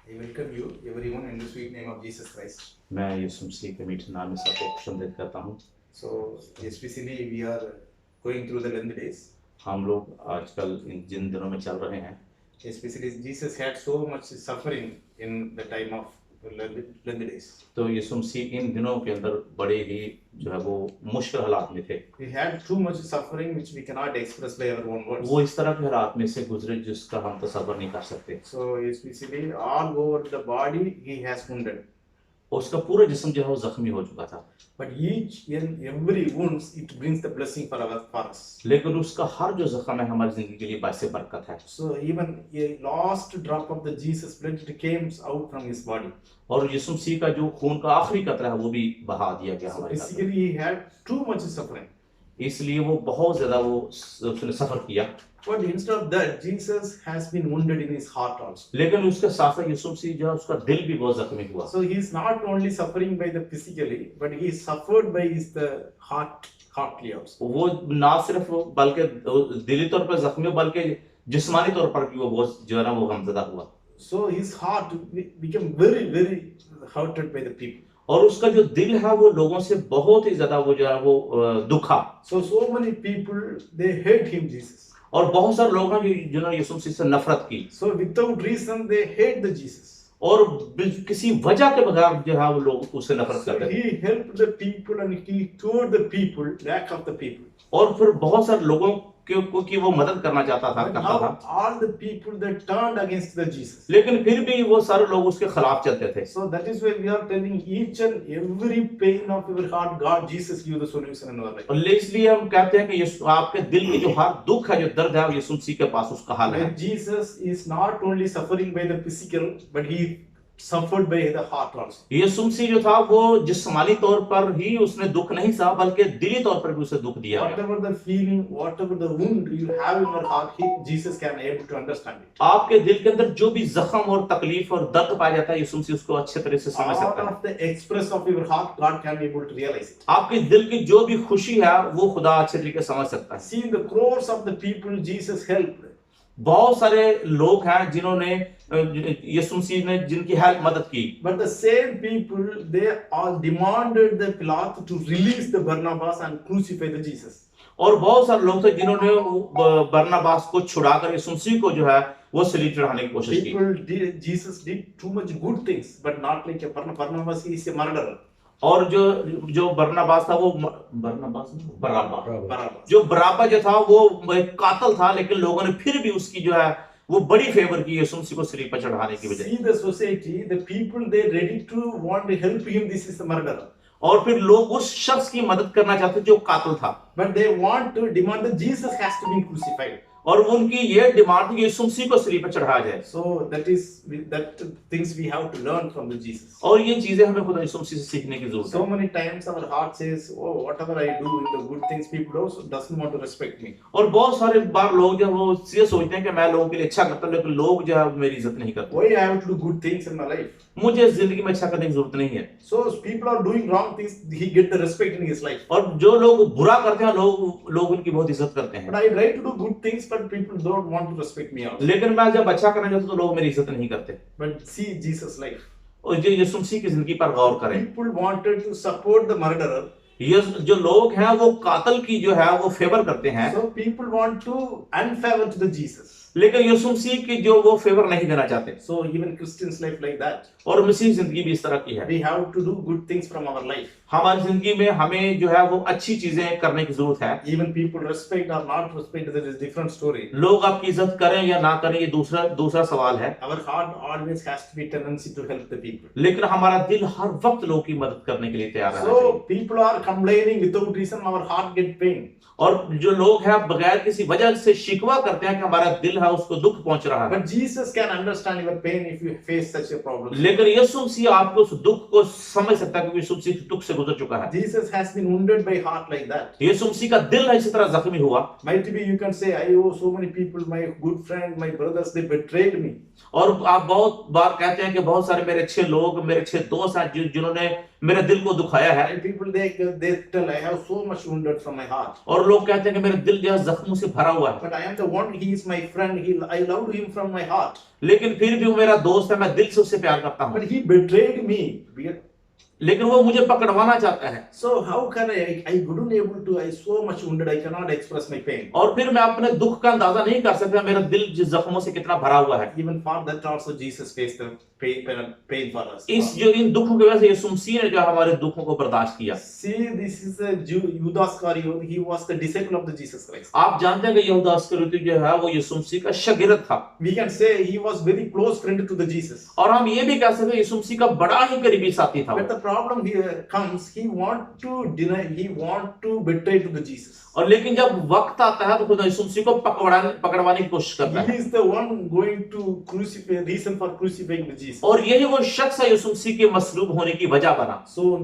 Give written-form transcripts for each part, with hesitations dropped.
I welcome you, everyone, in the sweet name of Jesus Christ. मैं यीशु मसीह के मीठे नाम में सबको खुशामदीद करता हूँ। So, especially we are going through the Lent days. हम लोग आजकल जिन दिनों में चल रहे हैं, Especially Jesus had so much suffering in the time of Lent days. तो यीशु मसीह इन दिनों के अंदर बड़े ही जो है वो मुश्किल हालात में थे। He had too much suffering which we cannot express by our own words. वो इस तरह के हालात में से गुजरे जिसका हम तसव्वुर नहीं कर सकते। So, especially all over the body he has wounded. उसका पूरा जिस्म जो है वो जख्मी हो चुका था, But each and every wounds it brings the blessing for us. लेकिन उसका हर जो जख्म है हमारी जिंदगी के लिए बायसे बरकत है। So even a last drop of the Jesus blood it came out from his body. और यीशु मसीह का जो खून का आखिरी कतरा है वो भी बहा दिया गया So हमारे साथ। basically he had too much suffering. इसलिए वो बहुत ज्यादा वो उसने सफर किया। But instead of that, Jesus has been wounded in his heart also. लेकिन उसके साथ साथ यीशु मसीह जो है उसका दिल भी बहुत जख्मी हुआ। So he is not only suffering by the physically, but he is suffered by his the heartly also. वो ना सिर्फ बल्कि दिली तौर पर जख्मी हो बल्कि जिस्मानी तौर पर भी वो बहुत जो है ना वो गमज़दा हुआ। So his heart became very hurted by the people. और उसका जो दिल है वो लोगों से बहुत ही ज्यादा वो जो है वो दुखा। So many people they hate him Jesus. और बहुत सारे लोग हैं जिन्होंने यीशु मसीह से नफरत की। So without reason they hate the Jesus. और किसी वजह के बगैर जो है वो लोग उससे नफरत So करते थे। he helped the people and he cured the people, lack of the people. और फिर बहुत सारे लोगों की वो मदद करना चाहता था, But करता now था, all the people that turned against the Jesus. लेकिन फिर भी वो सारे लोग उसके खिलाफ चलते थे। So that is why we are telling each and every pain of your heart, God, Jesus give the solution in our life. और इसलिए हम कहते हैं कि यीशु आपके दिल में जो हर दुख है, जो दर्द है, यीशु मसीह के पास उसका हल है। When Jesus is not only suffering by the physical, but he suffered by the heart also. यीशु मसीह जो था वो जिस्मानी तौर पर ही उसने दुख नहीं सहा बल्कि दिली तौर पर भी उसे दुख दिया गया। Whatever the feeling, whatever the wound you have in your heart, Jesus can able to understand it. आपके दिल के अंदर जो भी जख्म और तकलीफ और दर्द पाया जाता है यीशु मसीह उसको अच्छे तरह से समझ Out सकता है। of the express of your heart, God can be able to realize it. आपके दिल की जो भी खुशी है वो खुदा अच्छे तरीके से समझ सकता है। See the crores of the people Jesus helped. बहुत सारे लोग हैं जिन्होंने यीशु मसीह ने जिनकी हेल्प मदद की। But the same people they all demanded the Pilate to release the Barnabas and crucify the Jesus. और बहुत सारे लोग थे जिन्होंने बरनबास को छुड़ाकर यीशु मसीह को जो है वो सलीब चढ़ाने की कोशिश की। People did, Jesus did too much good things, but not like a Barnabas. He is a murderer. और जो बरनबास था वो बराबा Barabbas. जो बराबा जो था वो एक कातल था, लेकिन लोगों ने फिर भी उसकी जो है वो बड़ी फेवर की यीशु मसीह को सलीब पर चढ़ाने की वजह। See the society, the people they ready to want to help him. This is the murderer. और फिर लोग उस शख्स की मदद करना चाहते जो कातल था, But they want to demand that Jesus has to be crucified. और उनकी ये डिमांड थी कि यीशु मसीह को सलीब पर चढ़ाया जाए। So that things we have to learn from the Jesus. और ये चीजें हमें खुदा यीशु मसीह से सीखने की जरूरत So है। many times our heart says, "Oh, whatever I do in the good things, people also doesn't want to respect me." और बहुत सारे बार लोग जो वो ये सोचते हैं कि मैं लोगों के लिए अच्छा करता हूं, लेकिन लोग जो है मेरी इज्जत नहीं करते। Why I have to do good things in my life? मुझे जिंदगी में अच्छा करने की जरूरत नहीं है। So people are doing wrong things, he get the respect in his life. और जो लोग बुरा करते हैं लोग उनकी बहुत इज्जत करते हैं। But I try to do good things, but people don't want to respect me also. लेकिन मैं जब अच्छा करना चाहता हूं तो लोग मेरी इज्जत नहीं करते। But see Jesus' life. और जो यीशु मसीह की जिंदगी पर गौर करें, People wanted to support the murderer. ये जो लोग हैं वो कातल की जो है वो फेवर करते हैं, So people want to unfavor to the Jesus. लेकिन यीशु मसीह की जो वो फेवर नहीं देना चाहते। So even Christians' life like that. और मसीह जिंदगी भी इस तरह की है। We have to do good things from our life. हमारी जिंदगी में हमें जो है वो अच्छी चीजें करने की जरूरत है। Even people respect or not respect, that is different story. लोग आपकी इज्जत करें या ना करें ये दूसरा सवाल है, Our heart always has to be tendency to help the people. लेकिन हमारा दिल हर वक्त लोगों की मदद करने के लिए तैयार रहना So चाहिए। people are complaining without reason, our heart get pain. और जो लोग हैं बगैर किसी वजह से शिकवा करते हैं कि हमारा दिल है उसको दुख पहुंच रहा है, But Jesus can understand your pain if you face such a problem. लेकिन यीशु मसीह आपको उस दुख को समझ सकता है क्योंकि यीशु मसीह दुख से गुजर चुका है। Jesus has been wounded by heart like that. यीशु मसीह का दिल इसी तरह जख्मी हुआ। Might be you can say, I owe so many people, my good friend, my brothers, they betrayed me. और आप बहुत बार कहते हैं कि बहुत सारे मेरे अच्छे लोग, मेरे अच्छे दोस्त हैं जिन्होंने मेरे दिल को दुखाया है। And people they tell I have so much wounded from my heart. और लोग कहते हैं कि मेरा दिल जो है जख्मों से भरा हुआ है, But I am the one. He is my friend. I loved him from my heart. लेकिन फिर भी वो मेरा दोस्त है, मैं दिल से उससे प्यार करता हूँ, But he betrayed me. लेकिन वो मुझे पकड़वाना चाहता है। So how can I couldn't able to. I so much wounded. I cannot express my pain. और फिर मैं अपने दुख का अंदाजा नहीं कर सकता, मेरा दिल जिस जख्मों से कितना भरा हुआ है। Even for that also Jesus faced the pain for us. इन दुखों की वजह से यीशु मसीह ने जो हमारे दुखों को बर्दाश्त किया। See, this is a Judas Iscariot. He was the disciple of the Jesus Christ. आप जानते हैं कि यहूदा इस्करियोती जो है वो यीशु मसीह का शागिर्द था, We can say he was very close friend to the Jesus. और हम ये भी कह सकते हैं यीशु मसीह का बड़ा ही करीबी साथी था। But the problem here comes, he want to deny, he want to betray to the Jesus. और लेकिन जब वक्त आता है तो खुदा यीशु मसीह को पकड़वाने की कोशिश करता He है, is the one going to crucify, reason for crucifying the Jesus. और यही वो शख्स है यीशु मसीह के मसलूब होने की वजह बना। So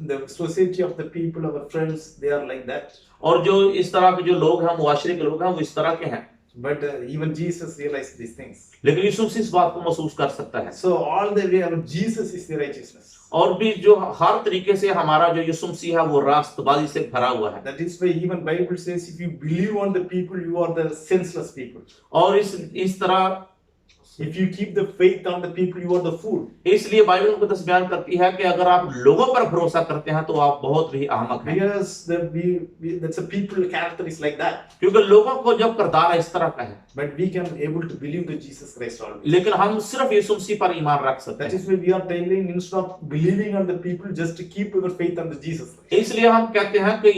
the society of the people, our friends, they are like that. और जो इस तरह के जो लोग हैं, मुआशरे के लोग हैं, वो इस तरह के हैं। But even Jesus realized these things. लेकिन यीशु मसीह इस बात को महसूस कर सकता है। So all the way, our Jesus is the righteousness. और भी जो हर तरीके से हमारा जो यीशु मसीह है वो रास्तबाजी से भरा हुआ है। That is why even Bible says, if you believe on the people, you are the senseless people. और इस तरह If you keep the faith on the people, you are the fool. इसलिए बाइबल मुकद्दस बयान करती है कि अगर आप लोगों पर भरोसा करते हैं तो आप बहुत ही अहमक हैं, Because that's a people character is like that. क्योंकि लोगों को जब किरदार इस तरह का है। But we can able to believe the Jesus Christ always. लेकिन हम सिर्फ यीशु मसीह पर ईमान रख सकते That हैं। is why we are telling, instead of believing on the people, just to keep our faith on the Jesus Christ. इसलिए हम कहते हैं कि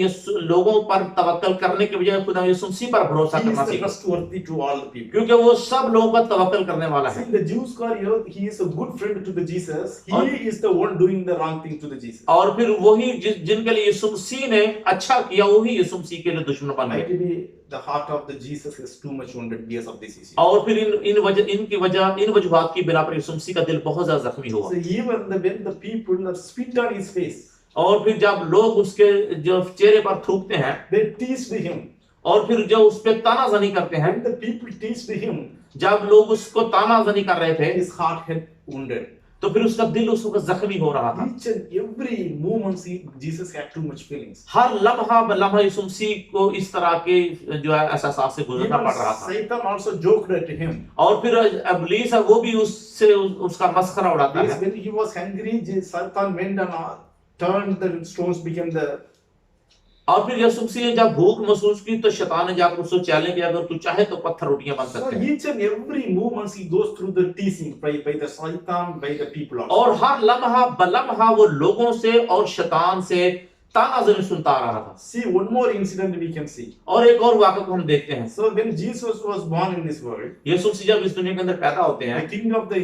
लोगों पर तवक्कल करने के बजाय खुदा यीशु मसीह पर भरोसा He is करना the सीखें, trustworthy to all the people. क्योंकि वो सब लोगों पर तवक्कल करने वाला है। See, the Jews Iscariot, he is a good friend to the Jesus. He is the one doing the wrong thing to the Jesus. और फिर वही जिनके लिए यीशु मसीह ने अच्छा किया, वही यीशु मसीह के लिए दुश्मन बन Might गए। be the heart of the Jesus is too much wounded because of this issue. और फिर इन वजूहात की बिना पर यीशु मसीह का दिल बहुत ज्यादा जख्मी हुआ। So even when the people are spit on his face, और फिर जब लोग उसके जो चेहरे पर थूकते हैं, they teased him. और फिर जो उस पर तानाजनी करते हैं, When the people teased him, जब लोग उसको तानाजनी कर रहे थे, his heart had wounded. तो फिर उसका दिल उस वक्त जख्मी हो रहा था। Each and every moment, Jesus had too much feelings. हर लम्हा बलम्हा यीशु मसीह को इस तरह के जो है एहसास से गुजरना Even पड़ रहा था। Satan also joked at him. और फिर इब्लीस है वो भी उससे उसका मस्खरा उड़ाता Because है। when he was hungry, Satan went and turned the stones became the. और फिर यीशु मसीह ने जब भूख महसूस की तो शैतान ने जाकर उसको चैलेंज किया, अगर तू चाहे तो पत्थर रोटियां बन So सकते हैं। each and every moment he goes through the teasing by the Satan, by the people also. और हर लम्हा बलम्हा वो लोगों से और शैतान से तानाजनी सुनता आ रहा था। See, one more incident we can see. और एक और वाक़या को हम देखते हैं। So when Jesus was born in this world, यीशु मसीह जब इस दुनिया के अंदर पैदा होते the हैं, king of the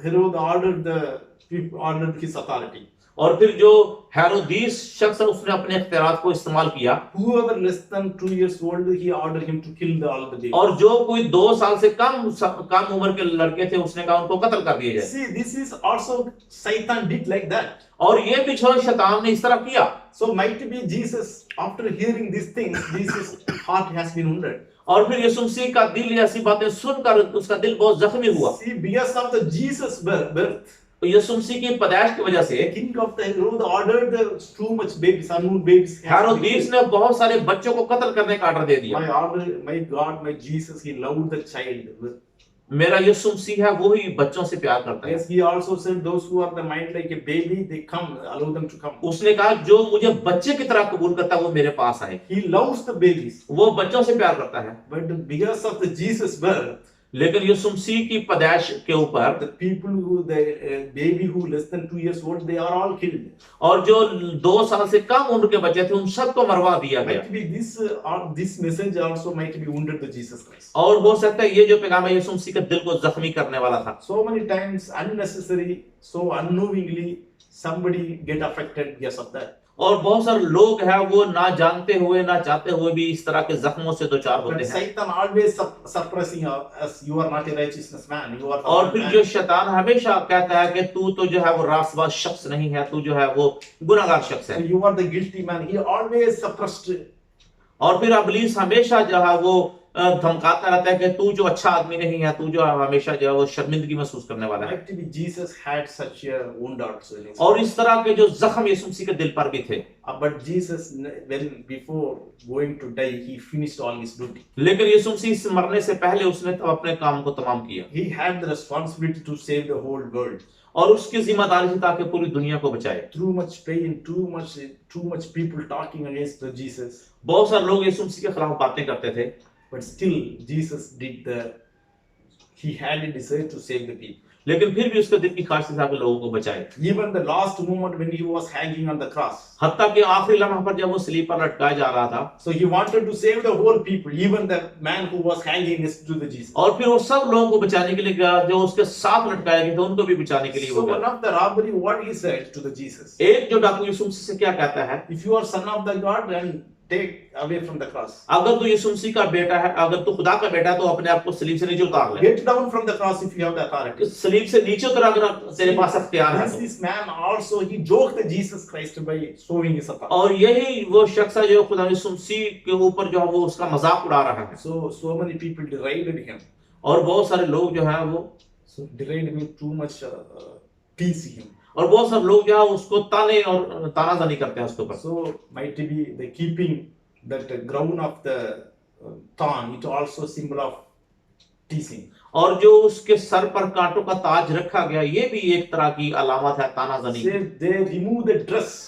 Herod ordered his authority. और फिर जो हेरोदीस शख्स है उसने अपने इख्तियारात को इस्तेमाल किया, Whoever less than 2 years old, he ordered him to kill all the babies. और जो कोई 2 साल से कम उम्र के लड़के थे उसने कहा उनको कत्ल कर दिया जाए। See, this is also Satan did like that. और ये भी शैतान ने इस तरह किया। So might be Jesus, after hearing these things, Jesus' heart has been wounded. और फिर यीशु मसीह का दिल ऐसी बातें सुनकर उसका दिल बहुत जख्मी हुआ। See, because of the Jesus birth, यीशु मसीह की पैदाइश की वजह से the king of the Herod ordered the too much babies, unknown babies. हेरोदीस ने बहुत सारे बच्चों को कत्ल करने का ऑर्डर दे दिया। My God, my Jesus, he loved the child. मेरा यीशु मसीह है वो ही बच्चों से प्यार करता है। Yes, he also said those who are the mind like a baby, they come, allow them to come. उसने कहा जो मुझे बच्चे की तरह कबूल करता है वो मेरे पास आए। He loves the babies. वो बच्चों से प्यार करता है। But because of the Jesus birth, लेकिन यीशु मसीह की पैदाइश के ऊपर the people who, the baby who less than 2 years old, they are all killed. और जो 2 साल से कम उम्र के बच्चे थे उन सबको मरवा दिया गया। Might be this message also might be wounded to Jesus Christ. और हो सकता है ये जो पैगाम है यीशु मसीह के दिल को जख्मी करने वाला था। So many times unnecessary, so unknowingly somebody get affected because of that. और बहुत सारे लोग हैं वो ना जानते हुए ना चाहते हुए भी इस तरह के जख्मों से दो चार होते But हैं। Satan always suppressing us. You are not a righteousness man. You are the और wrong फिर man. जो शैतान हमेशा कहता है कि तू तो जो है वो रास्तबाज शख्स नहीं है, तू जो है वो गुनाहगार शख्स है। You are the guilty man. He always suppressed. और फिर इब्लीस हमेशा जो है वो धमकाता रहता है कि तू जो अच्छा आदमी नहीं है, तू जो हमेशा जो है वो शर्मिंदगी महसूस करने वाला है। Actually, Jesus had such a wound also in his और इस तरह के जो जख्म यीशु मसीह के दिल पर भी थे। But Jesus, when before going to die, he finished all his duty. लेकिन यीशु मसीह से मरने से पहले उसने तब अपने काम को तमाम किया He had the responsibility to save the whole world. और उसकी जिम्मेदारी थी ताकि पूरी दुनिया को बचाए। Too much pain, too much people talking against the Jesus. बहुत सारे लोग यीशु मसीह के खिलाफ बातें करते थे, But still, Jesus he had a desire to save the people. लेकिन फिर भी उसके दिल की ख्वाहिश थी कि लोगों को बचाए। Even the last moment when he was hanging on the cross. हत्ता के आखिरी लम्हा पर जब वो सलीब पर लटकाया जा रहा था, So he wanted to save the whole people, even the man who was hanging next to the Jesus. और फिर वो सब लोगों को बचाने के लिए गया जो उसके साथ लटकाए गए थे, उनको भी बचाने के लिए So वो one गया। of the robbery, what he said to the Jesus? एक जो डाकू यीशु मसीह से क्या कहता है, If you are son of the God, then take away from the cross. अगर तू यीशु मसीह का बेटा है, अगर तू खुदा का बेटा है, तो अपने आप को सलीब से नीचे उतार ले। Get down from the cross if you have the authority. सलीब से नीचे उतर अगर तेरे पास अख्तियार है तो। This man also, he joked the Jesus Christ by showing his authority. और यही वो शख्स है जो खुदा यीशु मसीह के ऊपर जो है वो उसका मजाक उड़ा रहा है। So many people derided him. और बहुत सारे लोग जो है वो So derided him too much, tease him. और बहुत सारे लोग जो है उसको ताने और तानाजानी करते हैं उसके ऊपर। So might be the keeping that crown of the thorn, it also symbol of teasing. और जो उसके सर पर कांटों का ताज रखा गया, ये भी एक तरह की अलामत है तानाजानी। They remove the dress.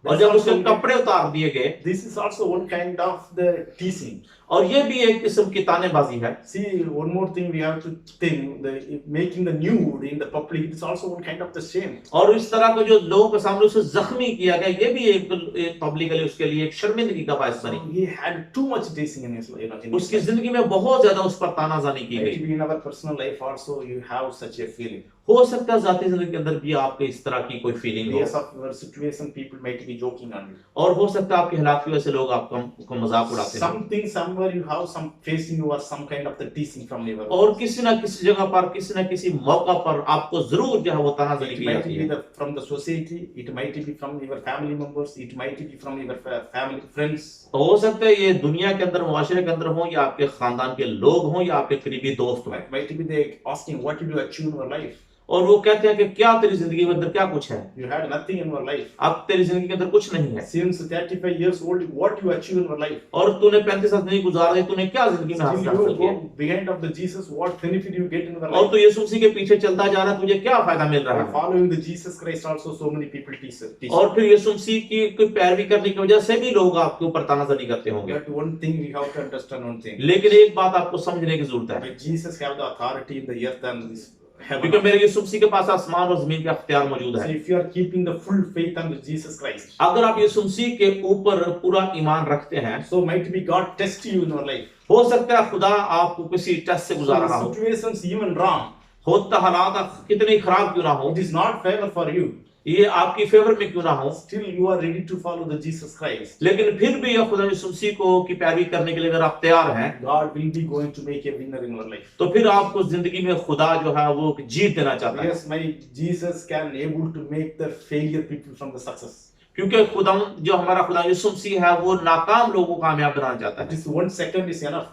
और जब उसके कपड़े उतार दिए गए, This is also one kind of the teasing. और ये भी एक किस्म की तानेबाजी है। See, one more thing we have to think, making the nude in the public, it is also one kind of the shame. और इस तरह को जो लोगों के सामने उसे जख्मी किया गया, ये भी एक पब्लिकली उसके लिए एक शर्मिंदगी का बायस So बनी। he had too much teasing in his life. In his उसकी life. जिंदगी में बहुत ज्यादा उस पर तानाजानी की गई। Maybe in our personal life also you have such a feeling. हो सकता है जाती जिंदगी के अंदर भी आपके इस तरह की कोई फीलिंग हो, Because of your situation, people might be joking on you. और हो सकता है आपकी हालात की वजह से लोग आपका मजाक उड़ाते हैं, Something somewhere you have some facing you or some kind of the teasing from your. और किसी ना किसी जगह पर किसी ना किसी मौका पर आपको जरूर जो है वो तानाजानी It की might जाती be है। from the society, it might be from your family members, it might be from your family friends. तो हो सकता है ये दुनिया के अंदर, मुआशरे के अंदर हो, या आपके खानदान के लोग हों, या आपके करीबी दोस्त हों, Might be they asking what did you achieve in your life? और वो कहते हैं कि क्या तेरी जिंदगी में अंदर क्या कुछ है, You had nothing in your life. अब तेरी जिंदगी के अंदर कुछ नहीं है, Since 35 years old, what you achieve in your life? और तूने 35 साल नहीं गुजार दी, तूने क्या जिंदगी में Still हासिल you किया, go behind of the Jesus, what benefit you get in your और life? तू यीशु मसीह के पीछे चलता जा रहा है, तुझे क्या फायदा मिल रहा By है। following the Jesus Christ also so many people teach. और फिर यीशु मसीह की कोई पैरवी करने की वजह से भी लोग आपके ऊपर तानाजानी करते होंगे। But one thing we have to understand one thing. लेकिन एक बात आपको समझने की जरूरत है, But Jesus have the authority in the earth and this क्योंकि heaven. मेरे यीशु मसीह के पास आसमान और जमीन का अख्तियार मौजूद So है। if you are keeping the full faith on Jesus Christ, अगर आप यीशु मसीह के ऊपर पूरा ईमान रखते हैं, so might be God test you in your life. हो सकता है खुदा आपको किसी टेस्ट से गुजार रहा So हो, situations even wrong, होता हालात कितने खराब क्यों ना हो, it is not favor for you. ये आपकी फेवर में क्यों ना हो, Still you are ready to follow the Jesus Christ. लेकिन फिर भी खुदा यीशु मसीह को की पैरवी करने के लिए अगर आप तैयार हैं, God will be going to make a winner in your life. तो फिर आपको जिंदगी में खुदा जो है वो जीत देना चाहता है। Yes, my Jesus can able to make the failure people from the success. क्योंकि खुदा जो हमारा खुदा यीशु मसीह है वो नाकाम लोगों को कामयाब बनाना चाहता है। This 1 second is enough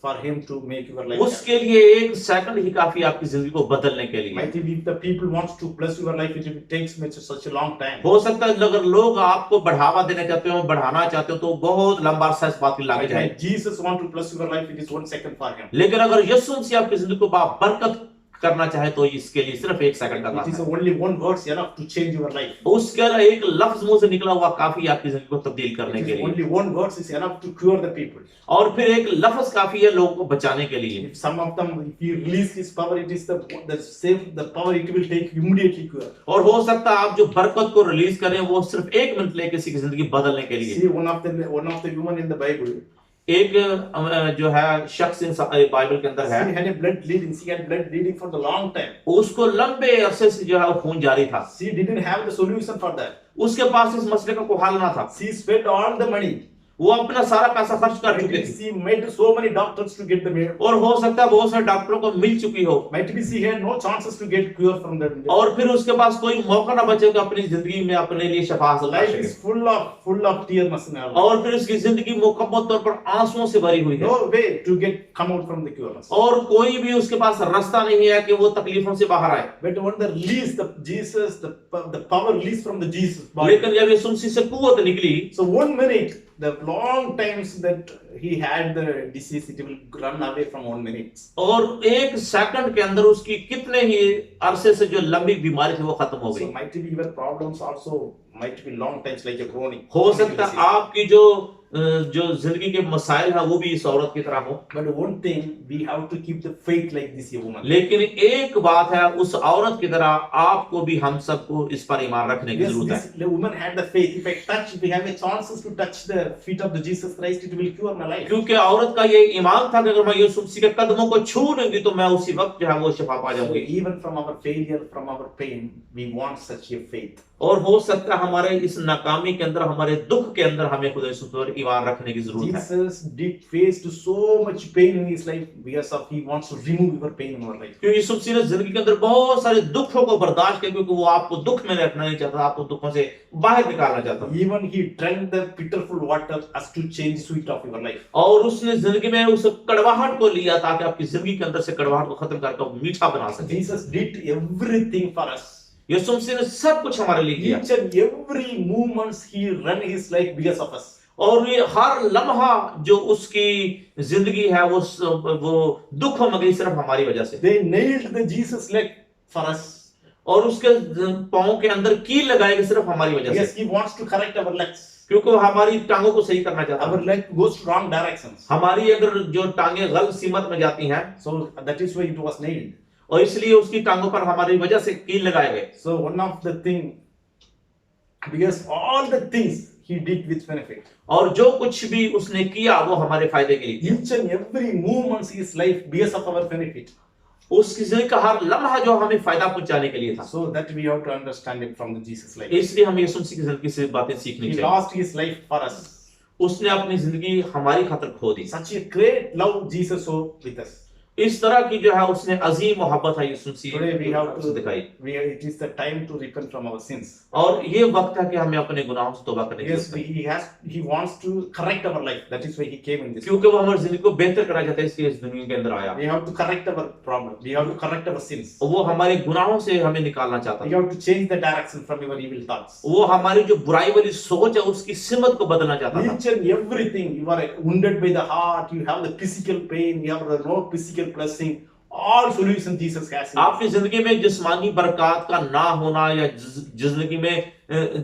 for him to make your life. उसके लिए 1 सेकंड ही काफी आपकी जिंदगी को बदलने के लिए। Might be if the people wants to bless your life, it takes such a long time. हो सकता है अगर लोग आपको बढ़ावा देना चाहते हो, बढ़ाना चाहते हो, तो बहुत लंबा अरसा इस बात के लागे जाए। Like Jesus want to bless your life, it is 1 second for him. लेकिन अगर यीशु मसीह आपकी जिंदगी को बरकत करना चाहे तो इसके लिए सिर्फ 1 सेकंड का It काम is है। only one word enough to change your life. उसके एक लफ्ज मुंह से निकला हुआ काफी आपकी जिंदगी को तब्दील करने It के is लिए, only one word is enough to cure the people. और फिर एक लफ्ज काफी है लोगों को बचाने के लिए। If some of them, if you release his power, it is the power it will take immediately cure. और हो सकता है आप जो बरकत को रिलीज करें वो सिर्फ 1 मिनट ले किसी की जिंदगी बदलने के लिए। See one of the women in the Bible. एक जो है शख्स बाइबल के अंदर है, She had a blood bleeding. She had blood bleeding for the long time. उसको लंबे अरसे से जो है वो खून जारी था, She didn't have the solution for that. उसके पास इस मसले का कोई हल ना था। She spent all the money. वो अपना सारा पैसा खर्च कर चुके थे She met so many doctors to get the miracle. और हो सकता है बहुत सारे डॉक्टरों को मिल चुकी हो Might be she had no chances to get cure from that. और फिर उसके पास कोई मौका ना बचे कि अपनी जिंदगी में अपने लिए शफा हासिल कर Life सके is full of tearness now. और फिर उसकी जिंदगी मुकम्मल तौर पर आंसुओं से भरी हुई है No way to come out from the cureness. और कोई भी उसके पास रास्ता नहीं है कि वो तकलीफों से बाहर आए But when the release, the power release from the Jesus body. लेकिन जब यीशु मसीह से कुव्वत निकली So 1 minute, the long times that he had the disease, it will run away from 1 minute. और एक सेकंड के अंदर उसकी कितने ही अरसे से जो लंबी बीमारी थी वो खत्म हो So गई might be your problems also might be long times like a chronic. हो सकता है आपकी जो जिंदगी के मसाइल है वो भी इस औरत की तरह हो But one thing, we have to keep the faith like this woman. लेकिन एक बात है उस औरत की तरह आपको भी हम सबको इस पर ईमान रखने की Yes, जरूरत है this woman had the faith. If we have a chances to touch the feet of the Jesus Christ, it will cure my life. क्योंकि औरत का ये ईमान था कि अगर मैं यीशु मसीह के कदमों को छू लूंगी तो मैं उसी वक्त जो है वो शिफा पा So जाऊंगी even from our failure, from our pain, we want such a faith. और हो सकता है हमारे इस नाकामी के अंदर हमारे दुख के अंदर हमें खुदा यीशु पर ईमान रखने की जरूरत है Jesus did face to so much pain in his life because of he wants to remove your pain in our life. क्योंकि यीशु मसीह ने जिंदगी के अंदर बहुत सारे दुखों को बर्दाश्त किया क्योंकि वो आपको दुख में रखना नहीं चाहता आपको दुखों से बाहर निकालना चाहता Even he drank the pitiful water as to change the sweet of your life. और उसने जिंदगी में उस कड़वाहट को लिया ताकि आपकी जिंदगी के अंदर से कड़वाहट को खत्म करके मीठा बना सके Jesus did everything for us. यीशु मसीह ने सब कुछ हमारे लिए किया Each and every movements he ran his life because of us. और ये हर लम्हा जो उसकी जिंदगी है वो दुखों में गई सिर्फ हमारी वजह से They nailed the Jesus leg for us. और उसके पांव के अंदर कील लगाई गई सिर्फ हमारी वजह Yes, से he wants to correct our legs. क्योंकि वो हमारी टांगों को सही करना चाहता Our है leg goes to wrong directions. हमारी अगर जो टांगे गलत सीमत में जाती हैं So that is why it was nailed. और इसलिए उसकी टांगों पर हमारी वजह से कील लगाए गए So one of the thing, because all the things he did with benefit. और जो कुछ भी उसने किया वो हमारे फायदे के लिए किया। Each and every movement in his life because of our benefit. उसकी जिंदगी का हर लम्हा जो हमें फायदा पहुंचाने के लिए था So that we have to understand it from the Jesus life. इसलिए हम यीशु मसीह की जिंदगी से बातें सीखनी He चाहिए lost his life for us. उसने अपनी जिंदगी हमारी खातिर खो दी Such a great love Jesus showed with us. इस तरह की जो है उसने अजीम मोहब्बत है यीशु मसीह Today we have से दिखाई it is the time to repent from our sins. और ये वक्त है कि हमें अपने गुनाहों से तौबा करने की Yes, जरूरत है he wants to correct our life. That is why he came in this. क्योंकि वो हमारी जिंदगी को बेहतर करना चाहता है इसलिए इस दुनिया के अंदर आया We have to correct our problem. We have to correct our sins. और वो हमारे गुनाहों से हमें निकालना चाहता We है have to change the direction from your evil thoughts. वो हमारी जो बुराई वाली सोच है उसकी सिमत को बदलना चाहता था Each and everything, you are wounded by the heart, you have the physical pain, you have the no physical blessing. All solutions Jesus has. आपकी जिंदगी में जिस्मानी बरकत का ना होना या जिंदगी में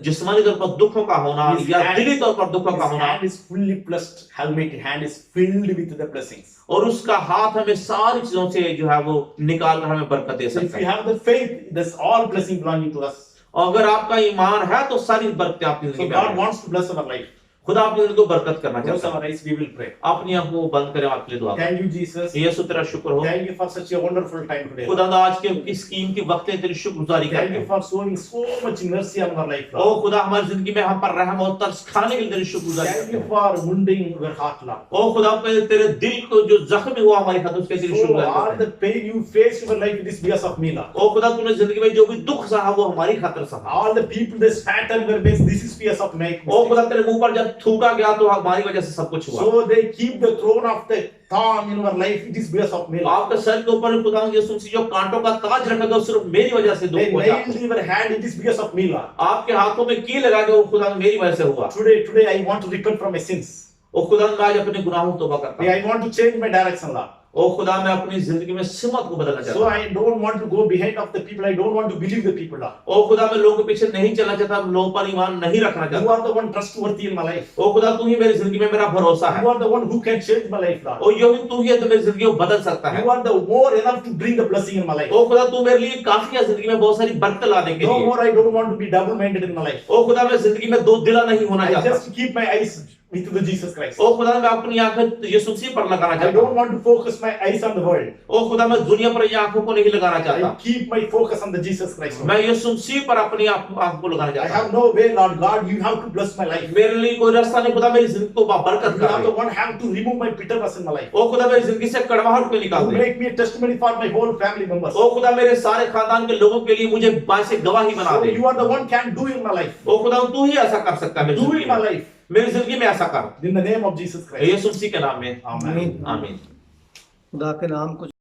जिस्मानी तौर पर दुखों का होना या दिली तौर पर दुखों का His होना hand is fully blessed. Helmet hand is filled with the blessings. और उसका हाथ हमें सारी चीजों से जो है वो निकाल कर हमें बरकत दे So if सकता you है have the faith, that's all blessing belonging to us. और अगर आपका ईमान है तो सारी बरकतें आपकी So जिंदगी में God आएंगी। wants to bless our life. खुदा आपकी जिंदगी को बरकत करना Close चाहता our है eyes, we will pray. अपनी आंखों को बंद करें आपके लिए दुआ करें। Thank you, Jesus. यीशु तेरा शुक्र हो Thank you for such a wonderful time today. खुदा आज के इस कीमती वक्त में तेरी शुक्रगुजारी Thank करते you हैं for showing so much mercy on our life, O Lord. खुदा हमारी जिंदगी में हम पर रहम और तरस खाने के लिए तेरी शुक्रगुजारी Thank करते you हैं for wounding our heart, Lord. ओ खुदा पे तेरे दिल को जो जख्म हुआ हमारी खातिर उसके तेरी So शुक्रगुजारी all करते the हैं pain you face in your life, it is because of me, Lord. ओ खुदा तूने जिंदगी में जो भी दुख सहा वो हमारी खातिर सहा All the people that spat on your face, this is because of my ओ खुदा तेरे मुंह पर जब थूका गया तो हमारी वजह से सब कुछ हुआ So they keep the throne of the thorn in our life, it is because of me, Lord. आपके सर के ऊपर खुदा यीशु मसीह जो कांटों का ताज रखा गया वो सिर्फ मेरी वजह से They दुख हुआ nailed your hand, it is because of me, Lord. आपके हाथों में की लगा के वो खुदा मेरी वजह से हुआ Today I want to repent from my sins. ओ खुदा मैं आज अपने गुनाहों को तौबा करता हूं I want to change my direction, Lord. ओ खुदा मैं अपनी जिंदगी में सिमत को बदलना चाहता So हूं I don't want to go behind of the people. I don't want to believe the people, Lord. ओ खुदा मैं लोगों के पीछे नहीं चलना चाहता लोगों पर ईमान नहीं रखना You चाहता are the one trustworthy in my life. ओ खुदा तू ही मेरी जिंदगी में मेरा भरोसा है You are the one who can change my life, Lord. ओ यो ही तू ही है तो मेरी जिंदगी को बदल सकता है You are the more enough to bring the blessing in my life. ओ खुदा तू मेरे लिए काफी है जिंदगी में बहुत सारी बरकत लाने के No लिए more, I don't want to be double-minded in my life. ओ खुदा मैं जिंदगी में दो दिला नहीं होना I चाहता just keep my eyes with the Jesus Christ. ओ खुदा मैं अपनी आंखें यीशु मसीह पर लगाना I चाहता don't हूँ। want to focus my eyes on the world. ओ खुदा मैं दुनिया पर ये आंखों को नहीं लगाना I चाहता, keep my focus on the Jesus Christ. मैं यीशु मसीह पर अपनी आंखों को लगाना I चाहता have हूँ। no way, Lord God, you have to bless my life. मेरे लिए कोई रास्ता नहीं, खुदा मेरी जिंदगी को बरकत You are the कर। one have to remove my bitterness in my life. ओ खुदा मेरी जिंदगी से कड़वाहट को निकाल To they. make me a testimony for my whole family members. ओ खुदा मेरे सारे खानदान के लोगों के लिए मुझे बासे गवाही बना So they. you are the one can do in my life. ओ खुदा तू ही ऐसा कर सकता है मेरी Do जिंदगी in my में, life. मेरी जिंदगी में ऐसा कर। In the name of Jesus Christ. यीशु मसीह के नाम में Amen. आमीन। खुदा के नाम को